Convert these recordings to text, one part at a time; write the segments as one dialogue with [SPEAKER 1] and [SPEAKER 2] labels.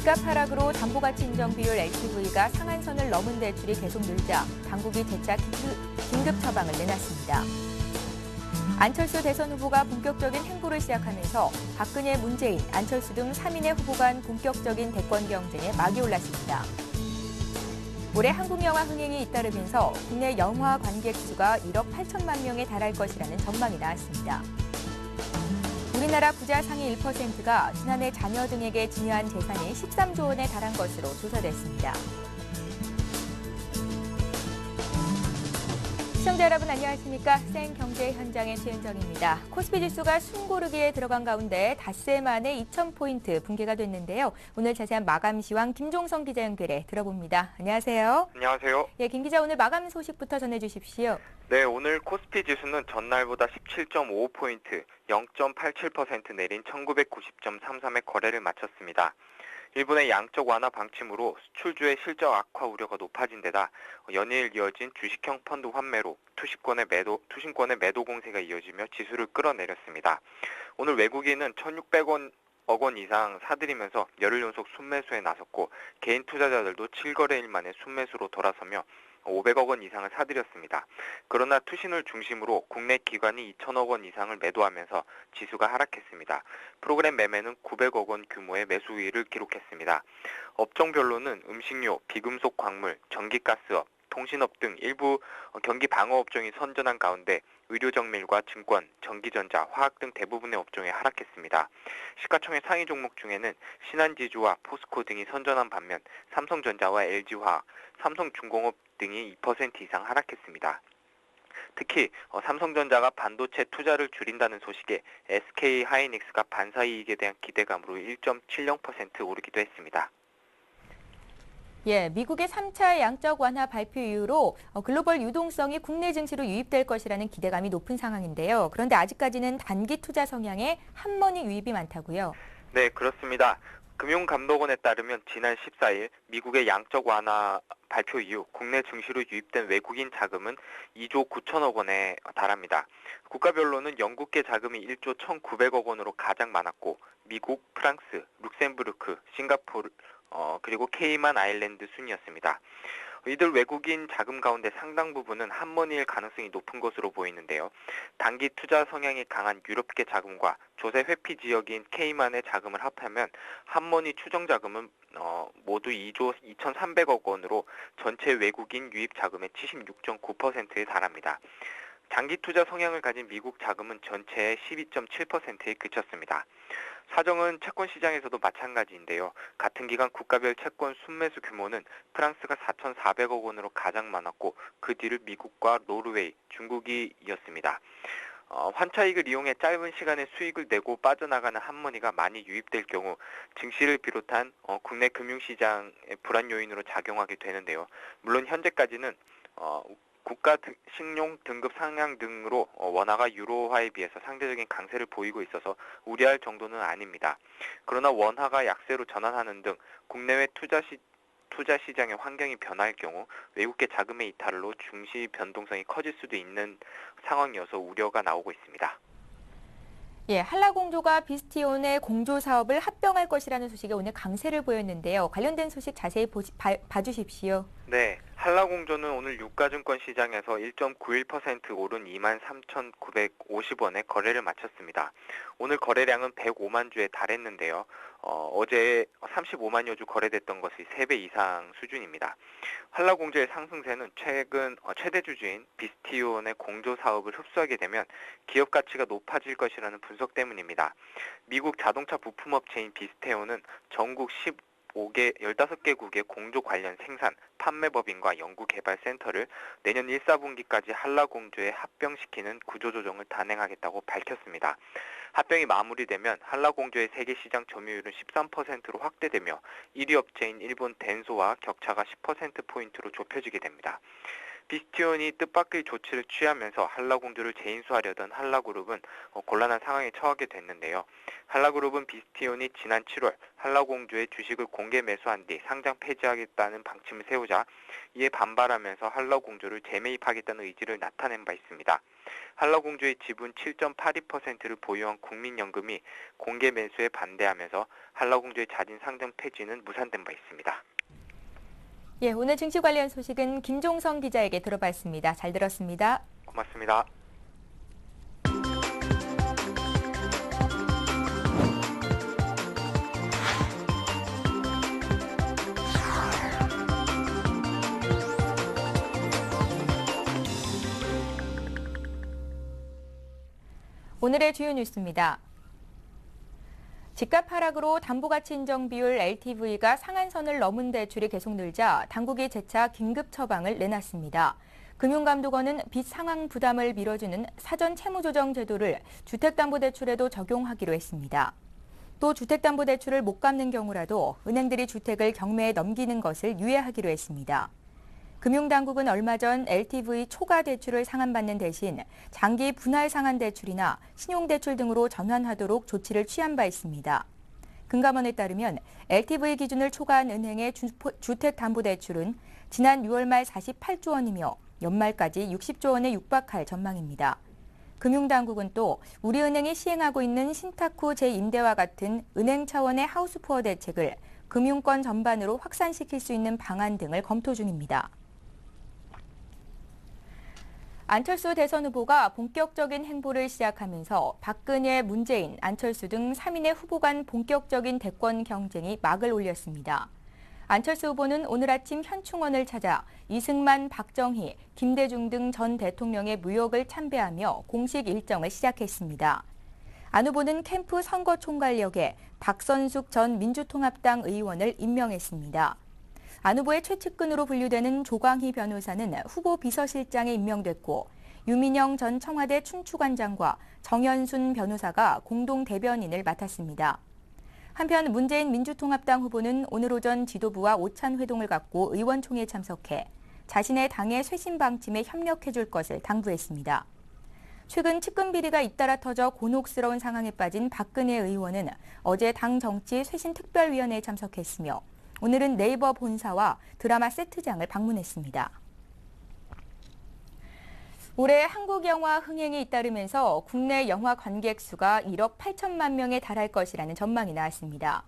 [SPEAKER 1] 집값 하락으로 담보가치 인정 비율 LTV가 상한선을 넘은 대출이 계속 늘자 당국이 재차 긴급 처방을 내놨습니다. 안철수 대선 후보가 본격적인 행보를 시작하면서 박근혜, 문재인, 안철수 등 3인의 후보 간 본격적인 대권 경쟁에 막이 올랐습니다. 올해 한국 영화 흥행이 잇따르면서 국내 영화 관객 수가 1억 8천만 명에 달할 것이라는 전망이 나왔습니다. 우리나라 부자 상위 1%가 지난해 자녀 등에게 증여한 재산이 13조 원에 달한 것으로 조사됐습니다. 시청자 여러분 안녕하십니까? 생경제 현장의 최은정입니다. 코스피 지수가 숨고르기에 들어간 가운데 닷새 만에 2,000포인트 붕괴가 됐는데요. 오늘 자세한 마감 시황 김종성 기자 연결해 들어봅니다. 안녕하세요.
[SPEAKER 2] 안녕하세요.
[SPEAKER 1] 예, 김 기자 오늘 마감 소식부터 전해주십시오.
[SPEAKER 2] 네, 오늘 코스피 지수는 전날보다 17.55포인트, 0.87% 내린 1990.33의 거래를 마쳤습니다. 일본의 양적 완화 방침으로 수출주의 실적 악화 우려가 높아진 데다 연일 이어진 주식형 펀드 환매로 투신권의 매도 공세가 이어지며 지수를 끌어내렸습니다. 오늘 외국인은 1,600억 원 이상 사들이면서 열흘 연속 순매수에 나섰고 개인 투자자들도 7거래일 만에 순매수로 돌아서며 500억 원 이상을 사들였습니다. 그러나 투신을 중심으로 국내 기관이 2천억 원 이상을 매도하면서 지수가 하락했습니다. 프로그램 매매는 900억 원 규모의 매수 우위를 기록했습니다. 업종별로는 음식료, 비금속 광물, 전기가스업, 통신업 등 일부 경기 방어 업종이 선전한 가운데 의료정밀과 증권, 전기전자, 화학 등 대부분의 업종이 하락했습니다. 시가총액 상위 종목 중에는 신한지주와 포스코 등이 선전한 반면 삼성전자와 LG화학, 삼성중공업 등이 2% 이상 하락했습니다. 특히 삼성전자가 반도체 투자를 줄인다는 소식에 SK하이닉스가 반사이익에 대한 기대감으로 1.70% 오르기도 했습니다.
[SPEAKER 1] 예, 미국의 3차 양적 완화 발표 이후로 글로벌 유동성이 국내 증시로 유입될 것이라는 기대감이 높은 상황인데요. 그런데 아직까지는 단기 투자 성향의 핫머니 유입이 많다고요?
[SPEAKER 2] 네, 그렇습니다. 금융감독원에 따르면 지난 14일 미국의 양적 완화 발표 이후 국내 증시로 유입된 외국인 자금은 2조 9천억 원에 달합니다. 국가별로는 영국계 자금이 1조 1,900억 원으로 가장 많았고 미국, 프랑스, 룩셈부르크, 싱가포르, 그리고 케이만 아일랜드 순이었습니다. 이들 외국인 자금 가운데 상당 부분은 핫머니일 가능성이 높은 것으로 보이는데요. 단기 투자 성향이 강한 유럽계 자금과 조세 회피 지역인 케이만의 자금을 합하면 핫머니 추정 자금은 모두 2조 2,300억 원으로 전체 외국인 유입 자금의 76.9%에 달합니다. 장기 투자 성향을 가진 미국 자금은 전체의 12.7%에 그쳤습니다. 사정은 채권 시장에서도 마찬가지인데요. 같은 기간 국가별 채권 순매수 규모는 프랑스가 4,400억 원으로 가장 많았고 그 뒤를 미국과 노르웨이, 중국이 이었습니다. 환차익을 이용해 짧은 시간에 수익을 내고 빠져나가는 핫머니가 많이 유입될 경우 증시를 비롯한 국내 금융시장의 불안 요인으로 작용하게 되는데요. 물론 현재까지는 국가 신용 등급 상향 등으로 원화가 유로화에 비해서 상대적인 강세를 보이고 있어서 우려할 정도는 아닙니다. 그러나 원화가 약세로 전환하는 등 국내외 투자 시장의 환경이 변할 경우 외국계 자금의 이탈로 증시 변동성이 커질 수도 있는 상황이어서 우려가 나오고 있습니다.
[SPEAKER 1] 예, 한라공조가 비스티온의 공조 사업을 합병할 것이라는 소식에 오늘 강세를 보였는데요. 관련된 소식 자세히 봐주십시오.
[SPEAKER 2] 네, 한라공조는 오늘 유가증권 시장에서 1.91% 오른 23,950원에 거래를 마쳤습니다. 오늘 거래량은 105만 주에 달했는데요. 어제 35만여 주 거래됐던 것이 3배 이상 수준입니다. 한라공조의 상승세는 최근 최대 주주인 비스티온의 공조 사업을 흡수하게 되면 기업 가치가 높아질 것이라는 분석 때문입니다. 미국 자동차 부품업체인 비스테온은 전국 15개국의 공조 관련 생산, 판매 법인과 연구개발센터를 내년 1, 4분기까지 한라공조에 합병시키는 구조조정을 단행하겠다고 밝혔습니다. 합병이 마무리되면 한라공조의 세계시장 점유율은 13%로 확대되며 1위 업체인 일본 덴소와 격차가 10%포인트로 좁혀지게 됩니다. 비스티온이 뜻밖의 조치를 취하면서 한라공주를 재인수하려던 한라그룹은 곤란한 상황에 처하게 됐는데요. 한라그룹은 비스티온이 지난 7월 한라공주의 주식을 공개 매수한 뒤 상장 폐지하겠다는 방침을 세우자 이에 반발하면서 한라공주를 재매입하겠다는 의지를 나타낸 바 있습니다. 한라공주의 지분 7.82%를 보유한 국민연금이 공개 매수에 반대하면서 한라공주의 자진 상장 폐지는 무산된 바 있습니다.
[SPEAKER 1] 예, 오늘 증시 관련 소식은 김종성 기자에게 들어봤습니다. 잘 들었습니다.
[SPEAKER 2] 고맙습니다.
[SPEAKER 1] 오늘의 주요 뉴스입니다. 집값 하락으로 담보가치 인정 비율 LTV가 상한선을 넘은 대출이 계속 늘자 당국이 재차 긴급 처방을 내놨습니다. 금융감독원은 빚 상환 부담을 밀어주는 사전 채무조정 제도를 주택담보대출에도 적용하기로 했습니다. 또 주택담보대출을 못 갚는 경우라도 은행들이 주택을 경매에 넘기는 것을 유예하기로 했습니다. 금융당국은 얼마 전 LTV 초과 대출을 상환받는 대신 장기 분할 상환 대출이나 신용대출 등으로 전환하도록 조치를 취한 바 있습니다. 금감원에 따르면 LTV 기준을 초과한 은행의 주택담보대출은 지난 6월 말 48조 원이며 연말까지 60조 원에 육박할 전망입니다. 금융당국은 또 우리은행이 시행하고 있는 신탁후 재임대와 같은 은행 차원의 하우스푸어 대책을 금융권 전반으로 확산시킬 수 있는 방안 등을 검토 중입니다. 안철수 대선 후보가 본격적인 행보를 시작하면서 박근혜, 문재인, 안철수 등 3인의 후보 간 본격적인 대권 경쟁이 막을 올렸습니다. 안철수 후보는 오늘 아침 현충원을 찾아 이승만, 박정희, 김대중 등 전 대통령의 묘역을 참배하며 공식 일정을 시작했습니다. 안 후보는 캠프 선거총괄역에 박선숙 전 민주통합당 의원을 임명했습니다. 안 후보의 최측근으로 분류되는 조광희 변호사는 후보 비서실장에 임명됐고 유민영 전 청와대 춘추관장과 정현순 변호사가 공동 대변인을 맡았습니다. 한편 문재인 민주통합당 후보는 오늘 오전 지도부와 오찬 회동을 갖고 의원총회에 참석해 자신의 당의 쇄신 방침에 협력해 줄 것을 당부했습니다. 최근 측근 비리가 잇따라 터져 곤혹스러운 상황에 빠진 박근혜 의원은 어제 당 정치 쇄신 특별위원회에 참석했으며 오늘은 네이버 본사와 드라마 세트장을 방문했습니다. 올해 한국 영화 흥행이 잇따르면서 국내 영화 관객 수가 1억 8천만 명에 달할 것이라는 전망이 나왔습니다.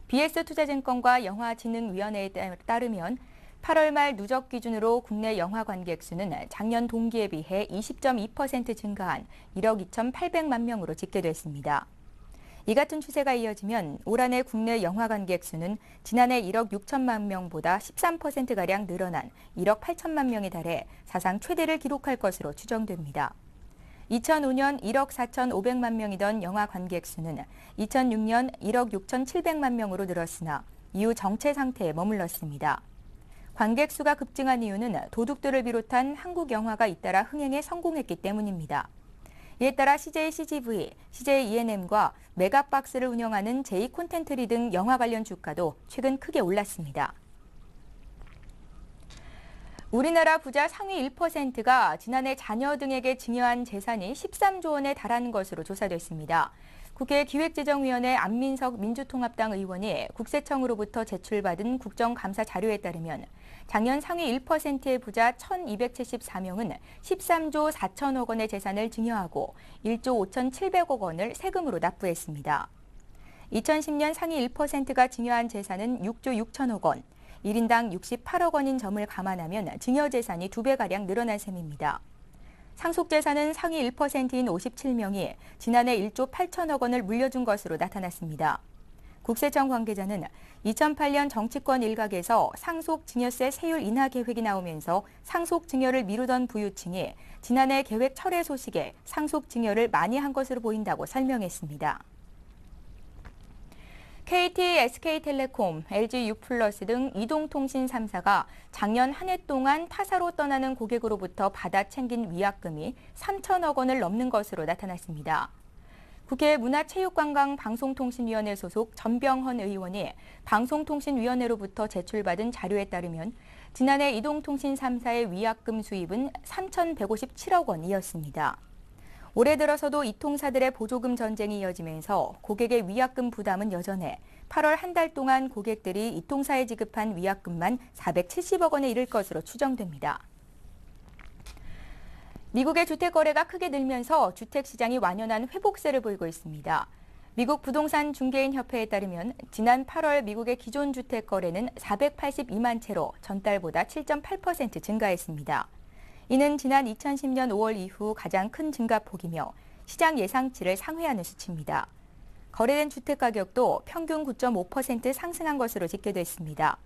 [SPEAKER 1] BS투자증권과 영화진흥위원회에 따르면 8월 말 누적 기준으로 국내 영화 관객 수는 작년 동기에 비해 20.2% 증가한 1억 2,800만 명으로 집계됐습니다. 이 같은 추세가 이어지면 올 한해 국내 영화 관객 수는 지난해 1억 6천만 명보다 13%가량 늘어난 1억 8천만 명에 달해 사상 최대를 기록할 것으로 추정됩니다. 2005년 1억 4,500만 명이던 영화 관객 수는 2006년 1억 6,700만 명으로 늘었으나 이후 정체 상태에 머물렀습니다. 관객 수가 급증한 이유는 도둑들을 비롯한 한국 영화가 잇따라 흥행에 성공했기 때문입니다. 이에 따라 CJ CGV, CJ ENM과 메가박스를 운영하는 J콘텐트리 등 영화 관련 주가도 최근 크게 올랐습니다. 우리나라 부자 상위 1%가 지난해 자녀 등에게 증여한 재산이 13조 원에 달하는 것으로 조사됐습니다. 국회 기획재정위원회 안민석 민주통합당 의원이 국세청으로부터 제출받은 국정감사 자료에 따르면 작년 상위 1%의 부자 1,274명은 13조 4천억 원의 재산을 증여하고 1조 5,700억 원을 세금으로 납부했습니다. 2010년 상위 1%가 증여한 재산은 6조 6천억 원, 1인당 68억 원인 점을 감안하면 증여 재산이 2배가량 늘어난 셈입니다. 상속재산은 상위 1%인 57명이 지난해 1조 8천억 원을 물려준 것으로 나타났습니다. 국세청 관계자는 2008년 정치권 일각에서 상속증여세 세율 인하 계획이 나오면서 상속증여를 미루던 부유층이 지난해 계획 철회 소식에 상속증여를 많이 한 것으로 보인다고 설명했습니다. KT, SK텔레콤, LG유플러스 등 이동통신 3사가 작년 한 해 동안 타사로 떠나는 고객으로부터 받아 챙긴 위약금이 3천억 원을 넘는 것으로 나타났습니다. 국회 문화체육관광방송통신위원회 소속 전병헌 의원이 방송통신위원회로부터 제출받은 자료에 따르면 지난해 이동통신 3사의 위약금 수입은 3,157억 원이었습니다. 올해 들어서도 이통사들의 보조금 전쟁이 이어지면서 고객의 위약금 부담은 여전해 8월 한 달 동안 고객들이 이통사에 지급한 위약금만 470억 원에 이를 것으로 추정됩니다. 미국의 주택 거래가 크게 늘면서 주택 시장이 완연한 회복세를 보이고 있습니다. 미국 부동산 중개인 협회에 따르면 지난 8월 미국의 기존 주택 거래는 482만 채로 전달보다 7.8% 증가했습니다. 이는 지난 2010년 5월 이후 가장 큰 증가폭이며 시장 예상치를 상회하는 수치입니다. 거래된 주택 가격도 평균 9.5% 상승한 것으로 집계됐습니다.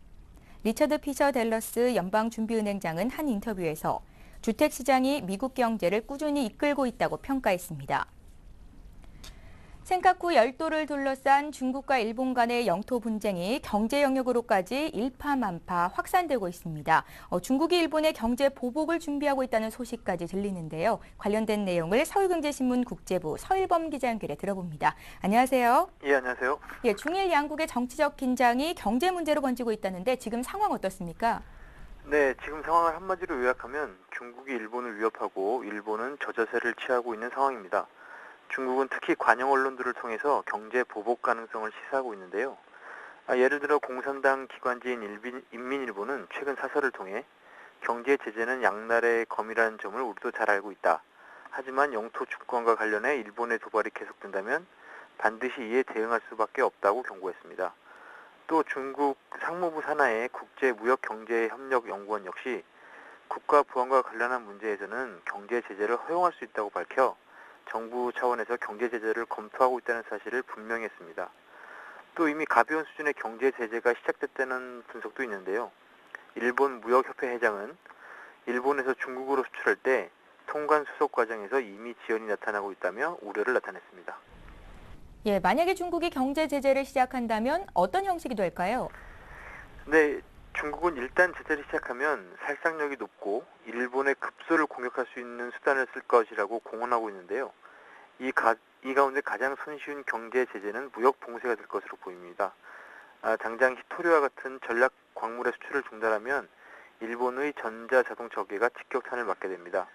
[SPEAKER 1] 리처드 피셔 댈러스 연방준비은행장은 한 인터뷰에서 주택 시장이 미국 경제를 꾸준히 이끌고 있다고 평가했습니다. 센카쿠 열도를 둘러싼 중국과 일본 간의 영토 분쟁이 경제 영역으로까지 일파만파 확산되고 있습니다. 중국이 일본의 경제 보복을 준비하고 있다는 소식까지 들리는데요. 관련된 내용을 서울경제신문 국제부 서일범 기자 연결해 들어봅니다. 안녕하세요.
[SPEAKER 3] 예, 안녕하세요.
[SPEAKER 1] 예, 중일 양국의 정치적 긴장이 경제 문제로 번지고 있다는데 지금 상황 어떻습니까?
[SPEAKER 3] 네, 지금 상황을 한마디로 요약하면 중국이 일본을 위협하고 일본은 저자세를 취하고 있는 상황입니다. 중국은 특히 관영 언론들을 통해서 경제 보복 가능성을 시사하고 있는데요. 예를 들어 공산당 기관지인 인민일보는 최근 사설을 통해 경제 제재는 양날의 검이라는 점을 우리도 잘 알고 있다. 하지만 영토 주권과 관련해 일본의 도발이 계속된다면 반드시 이에 대응할 수밖에 없다고 경고했습니다. 또 중국 상무부 산하의 국제무역경제협력연구원 역시 국가 보안과 관련한 문제에서는 경제 제재를 허용할 수 있다고 밝혀 정부 차원에서 경제 제재를 검토하고 있다는 사실을 분명히 했습니다. 또 이미 가벼운 수준의 경제 제재가 시작됐다는 분석도 있는데요. 일본 무역협회 회장은 일본에서 중국으로 수출할 때 통관 수속 과정에서 이미 지연이 나타나고 있다며 우려를 나타냈습니다.
[SPEAKER 1] 예, 만약에 중국이 경제 제재를 시작한다면 어떤 형식이 될까요?
[SPEAKER 3] 네, 중국은 일단 제재를 시작하면 살상력이 높고 일본의 급소를 공격할 수 있는 수단을 쓸 것이라고 공언하고 있는데요. 이 가운데 가장 손쉬운 경제 제재는 무역 봉쇄가 될 것으로 보입니다. 당장 히토리와 같은 전략 광물의 수출을 중단하면 일본의 전자자동차 업계가 직격탄을 맞게 됩니다.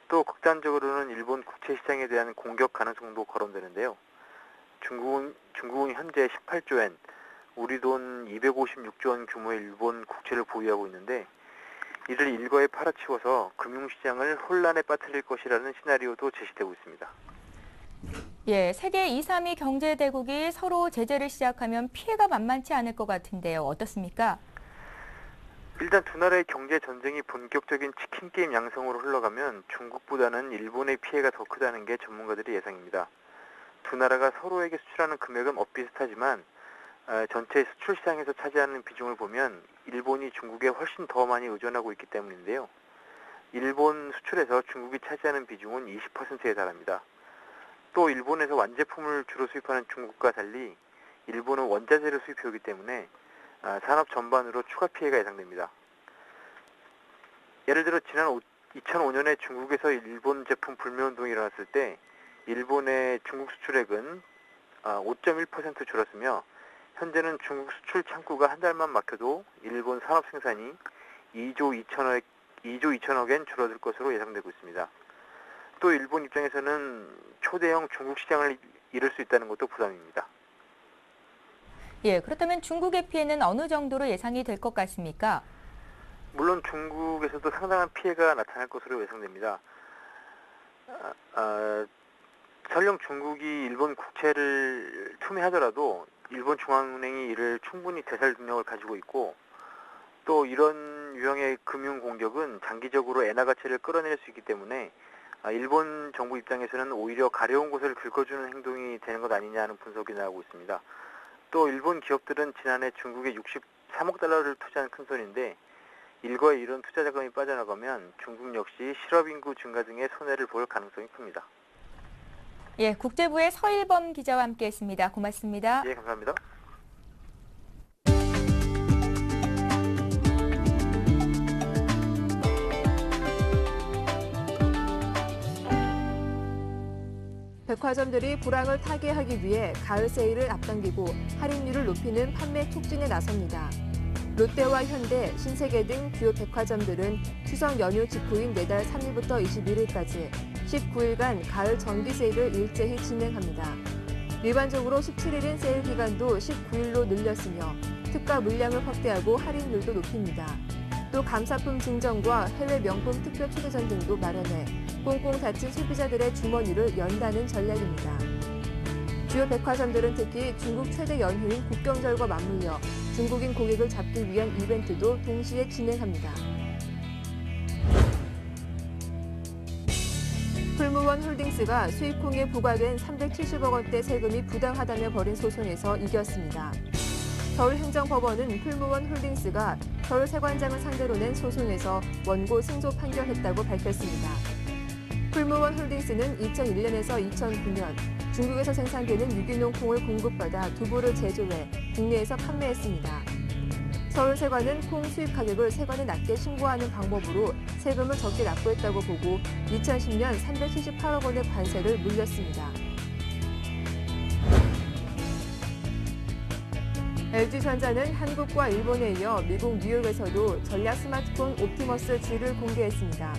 [SPEAKER 3] 또 극단적으로는 일본 국채 시장에 대한 공격 가능성도 거론되는데요. 중국은 현재 18조 엔, 우리 돈 256조 원 규모의 일본 국채를 보유하고 있는데 이를 일거에 팔아치워서 금융시장을 혼란에 빠뜨릴 것이라는 시나리오도 제시되고 있습니다.
[SPEAKER 1] 예, 세계 2, 3위 경제대국이 서로 제재를 시작하면 피해가 만만치 않을 것 같은데요. 어떻습니까?
[SPEAKER 3] 일단 두 나라의 경제 전쟁이 본격적인 치킨 게임 양상으로 흘러가면 중국보다는 일본의 피해가 더 크다는 게 전문가들의 예상입니다. 두 나라가 서로에게 수출하는 금액은 비슷하지만 전체 수출 시장에서 차지하는 비중을 보면 일본이 중국에 훨씬 더 많이 의존하고 있기 때문인데요. 일본 수출에서 중국이 차지하는 비중은 20%에 달합니다. 또 일본에서 완제품을 주로 수입하는 중국과 달리 일본은 원자재를 수입해오기 때문에 산업 전반으로 추가 피해가 예상됩니다. 예를 들어 지난 2005년에 중국에서 일본 제품 불매운동이 일어났을 때 일본의 중국 수출액은 5.1% 줄었으며 현재는 중국 수출 창구가 한 달만 막혀도 일본 산업 생산이 2조 2천억엔 줄어들 것으로 예상되고 있습니다. 또 일본 입장에서는 초대형 중국 시장을 잃을 수 있다는 것도 부담입니다.
[SPEAKER 1] 예, 그렇다면 중국의 피해는 어느 정도로 예상이 될 것 같습니까?
[SPEAKER 3] 물론 중국에서도 상당한 피해가 나타날 것으로 예상됩니다. 설령 중국이 일본 국채를 투매하더라도 일본 중앙은행이 이를 충분히 되살 능력을 가지고 있고 또 이런 유형의 금융 공격은 장기적으로 엔화 가치를 끌어낼 수 있기 때문에 일본 정부 입장에서는 오히려 가려운 곳을 긁어주는 행동이 되는 것 아니냐는 분석이 나오고 있습니다. 또 일본 기업들은 지난해 중국에 63억 달러를 투자한 큰손인데 일거에 이런 투자 자금이 빠져나가면 중국 역시 실업 인구 증가 등의 손해를 볼 가능성이 큽니다.
[SPEAKER 1] 예, 국제부의 서일범 기자와 함께했습니다. 고맙습니다.
[SPEAKER 3] 예, 감사합니다.
[SPEAKER 4] 백화점들이 불황을 타개하기 위해 가을 세일을 앞당기고 할인율을 높이는 판매 촉진에 나섭니다. 롯데와 현대, 신세계 등 주요 백화점들은 추석 연휴 직후인 내달 3일부터 21일까지 19일간 가을 정기 세일을 일제히 진행합니다. 일반적으로 17일인 세일 기간도 19일로 늘렸으며 특가 물량을 확대하고 할인율도 높입니다. 또 감사품 증정과 해외 명품 특별 초대전 등도 마련해 꽁꽁 닫힌 소비자들의 주머니를 연다는 전략입니다. 주요 백화점들은 특히 중국 최대 연휴인 국경절과 맞물려 중국인 고객을 잡기 위한 이벤트도 동시에 진행합니다. 풀무원 홀딩스가 수입콩에 부과된 370억 원대 세금이 부당하다며 벌인 소송에서 이겼습니다. 서울행정법원은 풀무원 홀딩스가 서울세관장을 상대로 낸 소송에서 원고 승소 판결했다고 밝혔습니다. 풀무원 홀딩스는 2001년에서 2009년 중국에서 생산되는 유기농 콩을 공급받아 두부를 제조해 국내에서 판매했습니다. 서울세관은 콩 수입 가격을 세관에 낮게 신고하는 방법으로 세금을 적게 납부했다고 보고 2010년 378억 원의 관세를 물렸습니다. LG전자는 한국과 일본에 이어 미국 뉴욕에서도 전략 스마트폰 옵티머스 G를 공개했습니다.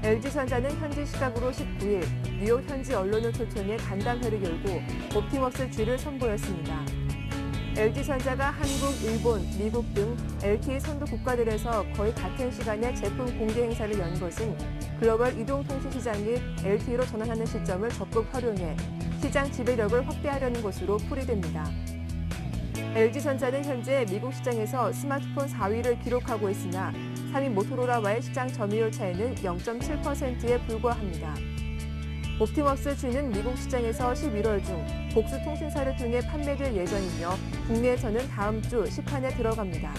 [SPEAKER 4] LG전자는 현지 시각으로 19일 뉴욕 현지 언론을 초청해 간담회를 열고 옵티머스 G를 선보였습니다. LG전자가 한국, 일본, 미국 등 LTE 선도 국가들에서 거의 같은 시간에 제품 공개 행사를 연 것은 글로벌 이동통신 시장이 LTE로 전환하는 시점을 적극 활용해 시장 지배력을 확대하려는 것으로 풀이됩니다. LG전자는 현재 미국 시장에서 스마트폰 4위를 기록하고 있으나 3위 모토로라와의 시장 점유율 차이는 0.7%에 불과합니다. 옵티머스 G는 미국 시장에서 11월 중 복수 통신사를 통해 판매될 예정이며 국내에서는 다음 주 시판에 들어갑니다.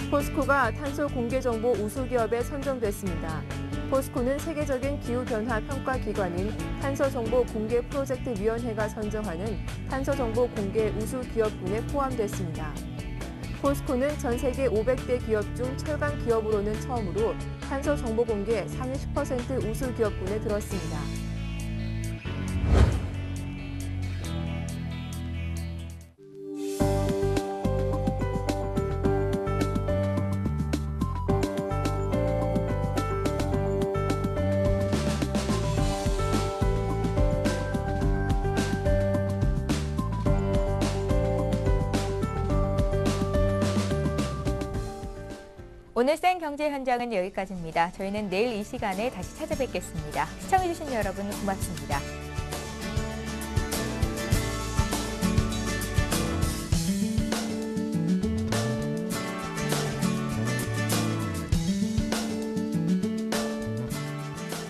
[SPEAKER 4] 포스코가 탄소 공개 정보 우수 기업에 선정됐습니다. 포스코는 세계적인 기후변화 평가 기관인 탄소정보 공개 프로젝트 위원회가 선정하는 탄소정보 공개 우수 기업군에 포함됐습니다. 포스코는 전 세계 500대 기업 중 철강 기업으로는 처음으로 탄소정보 공개 상위 10% 우수 기업군에 들었습니다.
[SPEAKER 1] 오늘 센 경제 현장은 여기까지입니다. 저희는 내일 이 시간에 다시 찾아뵙겠습니다. 시청해주신 여러분 고맙습니다.